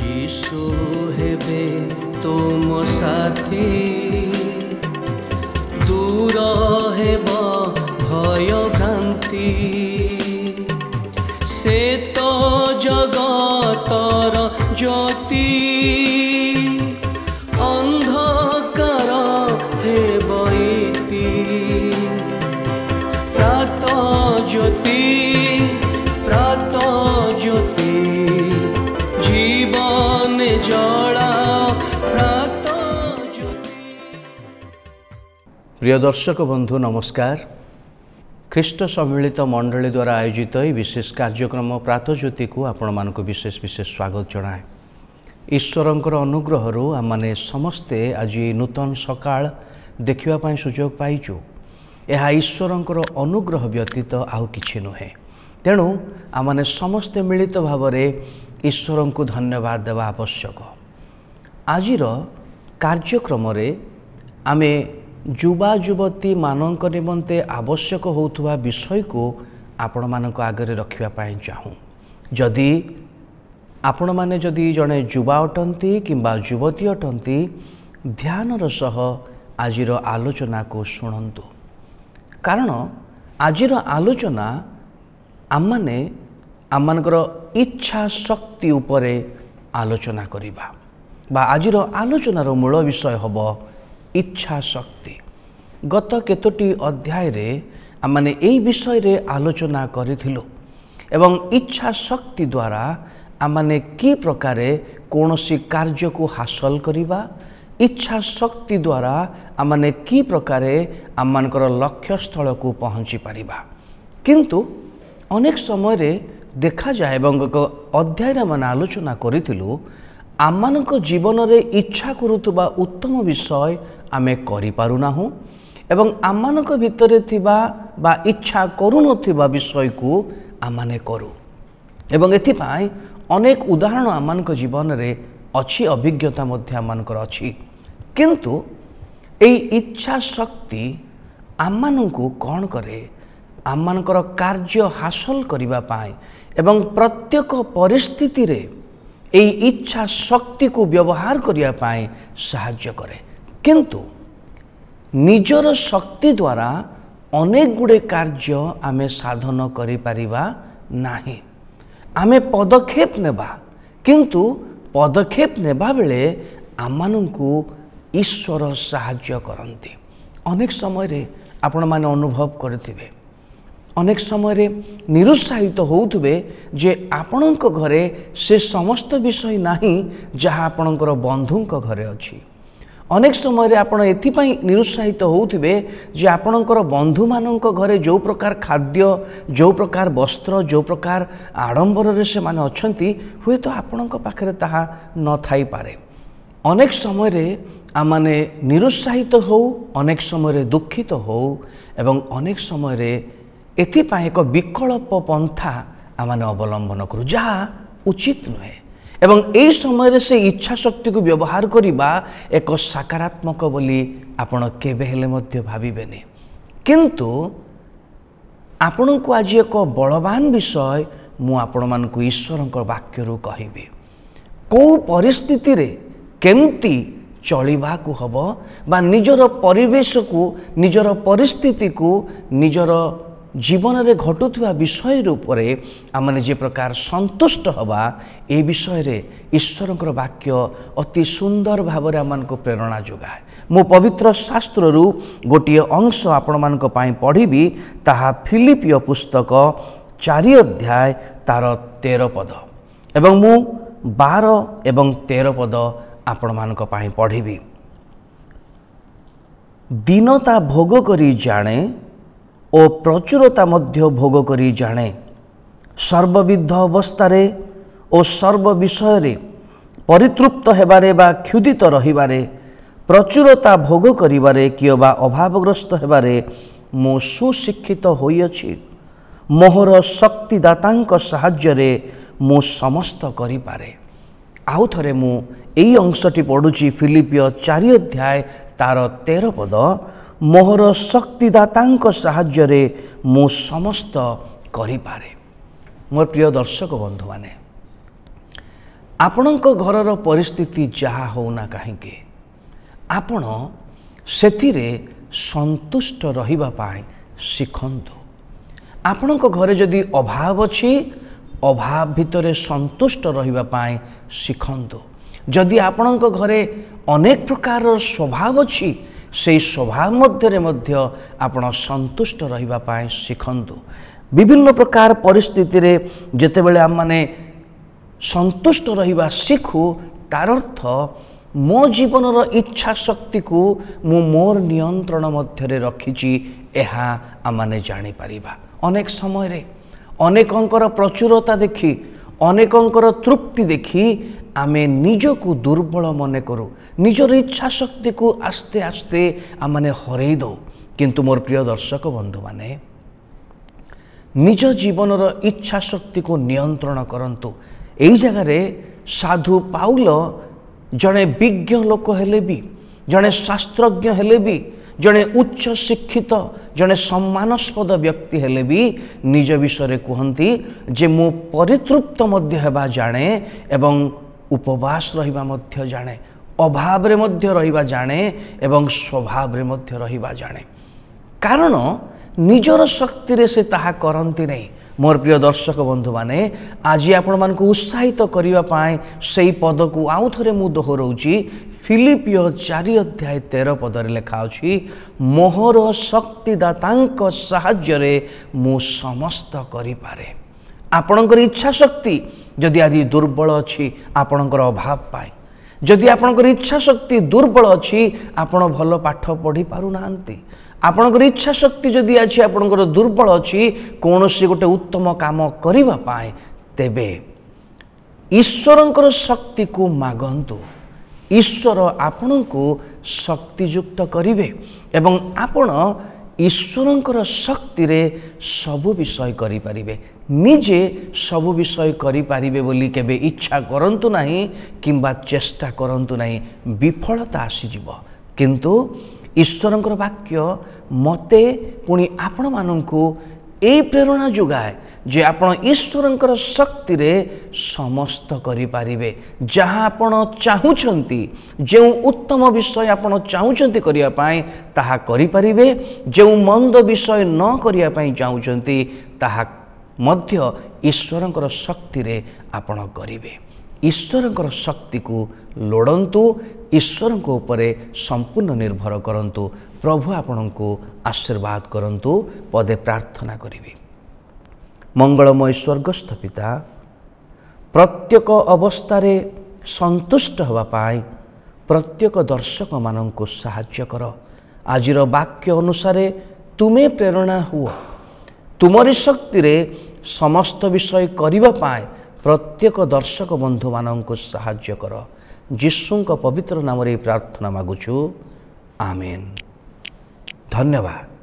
यीशु हेबे तुम साथी दूर हेब भय भ्रांति से तो जगतर ज्योति अंधकार हेब इति प्रात ज्योति जीवन जला प्रात ज्योति। प्रिय दर्शक बंधु नमस्कार। ख्रीष्ट सम्मिलित मंडली द्वारा आयोजित यह विशेष कार्यक्रम प्रात ज्योति को आपण मानक विशेष विशेष स्वागत जनाए। ईश्वरंकर अनुग्रह आम मैंने समस्ते आज नूतन सकाळ देखा सुजोग पाइचु। यह ईश्वरंकर अनुग्रह व्यतीत आउ किछि नुहे। तेणु आम मैंने समस्ते मिलित भाव ईश्वर को धन्यवाद देवा आवश्यक। आजिर कार्यक्रम आमे युवा युवती मानक निमंते आवश्यक होउथुवा विषय को आपण मानक आगे रखिया पाई चाहूँ। जदि आपण माने जदि जड़े युवा अटंती किंबा युवती अटंती ध्यानर सह आजिर आलोचना को शुणन्तु। कारण आजिर आलोचना आमने आमनकर इच्छा शक्ति उपरे आलोचना करिबा बा आजिर आलोचनार मूल विषय हब इच्छा शक्ति। गत केतोटी अध्याय रे आमने एई विषय रे आलोचना करिथिलु एवं इच्छा शक्ति द्वारा आमने की प्रकारे कोनोसी कार्य को हासिल करिबा, इच्छा शक्ति द्वारा आमने की प्रकारे आमनकर लक्ष्य स्थल को पहुँची पारिबा। किंतु अनेक समय रे देखा जाए एवं अध्याय मैंने आलोचना करूँ आम जीवन रे इच्छा करुवा उत्तम विषय आमे करि पारुना एवं आम भितर थिबा बा इच्छा करुनथिबा विषय को आमाने करू एवं एथिपाई अनेक उदाहरण आम जीवन रे अच्छी अभिज्ञता मध्य आमानकर अछि। किंतु एई इच्छा शक्ति आमानंकु कौन करे आमानकर कार्य हासिल करिबा पाए एवं प्रत्येक परिस्थिति रे एई इच्छा शक्ति को व्यवहार करिया पाए सहाय्य करे। किंतु निजर शक्ति द्वारा अनेक गुड़े कार्य आमे साधन करि पारिबा नाही। आमे पदक्षेप नेबा किंतु पदक्षेप नेबा बेले आमानंकु ईश्वर सहाय्य करंती। अनेक समय रे आपण माने अनुभव करथिबे अनेक समय निरुत्साहित होउथबे जे आपणक घरे से समस्त विषय नाही जहाँ आपणकर बंधुंक घरे अछि। अनेक समय आपण एथिपाई निरुत्साहित होउथबे जे आपणकर बंधु मानक घरे जो प्रकार खाद्य जो प्रकार वस्त्र जो प्रकार आडंबर रे से माने अछंती हुए तो आपणक पाखरे ताहा न थाई पारे। अनेक समय आमाने निरुत्साहित हो, अनेक समय दुखित हो एवं अनेक समय एथिपाई एक विकल्प पंथा आमाने अवलंबन करू जहाँ उचित नुहे एवं एई समय से इच्छा शक्ति को व्यवहार करिबा एक सकारात्मक बोली आपण केबे हेले मध्य भाबिबेनी। किंतु आपण को आज एक बलवान विषय मु आपण मानकु ईश्वरक वाक्यरु कहिबी। को परिस्थिति रे केमती चलिबा को हबो बा निजर परिवेश को निजर परिस्थिति को निजर जीवन रे घटुवा विषय रूप आमने जे प्रकार संतुष्ट हवा ए विषय रे ईश्वरकर वाक्य अति सुंदर भाव आम को प्रेरणा जोगाए। मु पवित्र शास्त्र रु गोटे अंश आपण मानक पई पढ़िबी ताहा फिलिपियो पुस्तक 4 अध्याय तार 13 पद एवं मु 12 एवं 13 पद आपण मानक पई पढ़िबी। दीनता भोग करी जाने ओ प्रचुरता मध्य भोग करी जाने सर्वविध अवस्थारे ओ सर्व विषय रे परितृप्त हेबारे बा क्षुदित रहिबारे प्रचुरता भोग करिबारे कियो बा अभावग्रस्त हेबारे मो सुशिक्षित होइअछि। मोहर शक्तिदातांक साहाय्य रे मो समस्त करि पारे। आउ थरे मु एई अंशटी पढुछि फिलिपियो 4 अध्याय तार 13 पद मोहर शक्तिदातांक साहाय्य रे मु समस्त करि पारे। मोर प्रिय दर्शक बंधु माने ଆପଣଙ୍କ ଘରର ପରିସ୍ଥିତି ଯାହା ହେଉନା କାହିଁକି ଆପଣ ସେଥିରେ ସନ୍ତୁଷ୍ଟ ରହିବା ପାଇଁ ଶିଖନ୍ତୁ। ଆପଣଙ୍କ ଘରେ ଯଦି ଅଭାବ ଅଛି ଅଭାବ ଭିତରେ ସନ୍ତୁଷ୍ଟ ରହିବା ପାଇଁ ଶିଖନ୍ତୁ। ଯଦି ଆପଣଙ୍କ ଘରେ ଅନେକ ପ୍ରକାରର ସ୍ୱଭାବ ଅଛି ସେହି ସ୍ୱଭାବ ମଧ୍ୟରେ ମଧ୍ୟ ଆପଣ ସନ୍ତୁଷ୍ଟ ରହିବା ପାଇଁ ଶିଖନ୍ତୁ। ବିଭିନ୍ନ ପ୍ରକାର ପରିସ୍ଥିତିରେ ଯେତେବେଳେ ଆମମାନେ ସନ୍ତୁଷ୍ଟ ରହିବା ଶିଖୁ ତାର ଅର୍ଥ ମୋ ଜୀବନର ଇଚ୍ଛା ଶକ୍ତିକୁ ମୁଁ ମୋର ନିୟନ୍ତ୍ରଣ ମଧ୍ୟରେ ରଖିଛି ଏହା ଆମମାନେ ଜାଣିପାରିବା। ଅନେକ ସମୟରେ ଅନେକଙ୍କର ପ୍ରଚୁରତା ଦେଖି ଅନେକଙ୍କର ତୃପ୍ତି ଦେଖି ଆମେ ନିଜକୁ ଦୁର୍ବଳ ମନେ କରୁ, ନିଜର ଇଚ୍ଛା ଶକ୍ତିକୁ ଆସ୍ତେ ଆସ୍ତେ ଆମମାନେ ହରେଇ ଦେଉ। କିନ୍ତୁ ମୋର ପ୍ରିୟ ଦର୍ଶକ ବନ୍ଧୁମାନେ, ନିଜ ଜୀବନର ଇଚ୍ଛା ଶକ୍ତିକୁ ନିୟନ୍ତ୍ରଣ କରନ୍ତୁ। ଏହି ଜାଗାରେ ସାଧୁ ପାଉଲ ଜଣେ ବିଜ୍ଞ ଲୋକ ହେଲେ ବି, ଜଣେ ଶାସ୍ତ୍ରଜ୍ଞ ହେଲେ ବି, ଜଣେ ଉଚ୍ଚ ଶିକ୍ଷିତ ଜଣେ ସମ୍ମାନସ୍ପଦ ବ୍ୟକ୍ତି ହେଲେ ବି ନିଜ ବିଷୟରେ କୁହନ୍ତି ଯେ ମୁଁ ପରିତୃପ୍ତ ମଧ୍ୟ ହେବା ଜାଣେ ଏବଂ ଉପବାସ ରହିବା ମଧ୍ୟ ଜାଣେ, ଅଭାବରେ ମଧ୍ୟ ରହିବା ଜାଣେ ଏବଂ ସ୍ୱଭାବରେ ମଧ୍ୟ ରହିବା ଜାଣେ। କାରଣ ନିଜର ଶକ୍ତିରେ ସେ ତାହା କରନ୍ତି ନାହିଁ। ମୋର ପ୍ରିୟ ଦର୍ଶକ ବନ୍ଧୁମାନେ, ଆଜି ଆପଣମାନଙ୍କୁ ଉତ୍ସାହିତ କରିବା ପାଇଁ ସେହି ପଦକୁ ଆଉ ଥରେ ମୁଁ ଦୋହରଉଛି। ଫିଲିପିଓ 4:13 ଲେଖା ଅଛି, ମୋହର ଶକ୍ତିଦାତାଙ୍କ ସାହାଯ୍ୟରେ ମୁଁ ସମସ୍ତ କରିପାରେ। ଆପଣଙ୍କର ଇଚ୍ଛା ଶକ୍ତି ଯଦି ଆଜି ଦୁର୍ବଳ ଅଛି ଆପଣଙ୍କର ଅଭାବ ପାଇଁ, ଯଦି ଆପଣଙ୍କର ଇଚ୍ଛା ଶକ୍ତି ଦୁର୍ବଳ ଅଛି ଆପଣ ଭଲ ପାଠ ପଢ଼ି ପାରୁନାହାନ୍ତି, ଆପଣଙ୍କର ଇଚ୍ଛା ଶକ୍ତି ଯଦି ଅଛି ଆପଣଙ୍କର ଦୁର୍ବଳ ଅଛି କୌଣସି ଗୋଟେ ଉତ୍ତମ କାମ କରିବା ପାଇଁ, ତେବେ ଈଶ୍ୱରଙ୍କର ଶକ୍ତିକୁ ମାଗନ୍ତୁ। ଈଶ୍ୱର ଆପଣଙ୍କୁ ଶକ୍ତିଯୁକ୍ତ କରିବେ ଏବଂ ଆପଣ ଈଶ୍ୱରଙ୍କର ଶକ୍ତିରେ ସବୁ ବିଷୟ କରିପାରିବେ। ନିଜେ ସବୁ ବିଷୟ କରିପାରିବେ ବୋଲି କେବେ ଇଚ୍ଛା କରନ୍ତୁ ନାହିଁ କିମ୍ବା ଚେଷ୍ଟା କରନ୍ତୁ ନାହିଁ, ବିଫଳତା ଆସିଯିବ। କିନ୍ତୁ ଈଶ୍ୱରଙ୍କର ବାକ୍ୟ ମୋତେ ପୁଣି ଆପଣମାନଙ୍କୁ ଏହି ପ୍ରେରଣା ଯୋଗାଏ ଯେ ଆପଣ ଈଶ୍ୱରଙ୍କର ଶକ୍ତିରେ ସମସ୍ତ କରିପାରିବେ। ଯାହା ଆପଣ ଚାହୁଁଛନ୍ତି, ଯେଉଁ ଉତ୍ତମ ବିଷୟ ଆପଣ ଚାହୁଁଛନ୍ତି କରିବା ପାଇଁ ତାହା କରିପାରିବେ, ଯେଉଁ ମନ୍ଦ ବିଷୟ ନ କରିବା ପାଇଁ ଚାହୁଁଛନ୍ତି ତାହା ମଧ୍ୟ ଈଶ୍ୱରଙ୍କର ଶକ୍ତିରେ ଆପଣ କରିବେ। ଈଶ୍ୱରଙ୍କର ଶକ୍ତିକୁ ଲୋଡ଼ନ୍ତୁ, ଈଶ୍ୱରଙ୍କ ଉପରେ ସମ୍ପୂର୍ଣ୍ଣ ନିର୍ଭର କରନ୍ତୁ। ପ୍ରଭୁ ଆପଣଙ୍କୁ ଆଶୀର୍ବାଦ କରନ୍ତୁ। ପଦେ ପ୍ରାର୍ଥନା କରିବି। ମଙ୍ଗଳମୟ ସ୍ୱର୍ଗସ୍ଥ ପିତା, ପ୍ରତ୍ୟେକ ଅବସ୍ଥାରେ ସନ୍ତୁଷ୍ଟ ହେବା ପାଇଁ ପ୍ରତ୍ୟେକ ଦର୍ଶକମାନଙ୍କୁ ସାହାଯ୍ୟ କର। ଆଜିର ବାକ୍ୟ ଅନୁସାରେ ତୁମେ ପ୍ରେରଣା ହୁଅ, ତୁମରି ଶକ୍ତିରେ ସମସ୍ତ ବିଷୟ କରିବା ପାଇଁ ପ୍ରତ୍ୟେକ ଦର୍ଶକ ବନ୍ଧୁମାନଙ୍କୁ ସାହାଯ୍ୟ କର। ଯୀଶୁଙ୍କ ପବିତ୍ର ନାମରେ ପ୍ରାର୍ଥନା ମାଗୁଛୁ, ଆମେନ୍। ଧନ୍ୟବାଦ।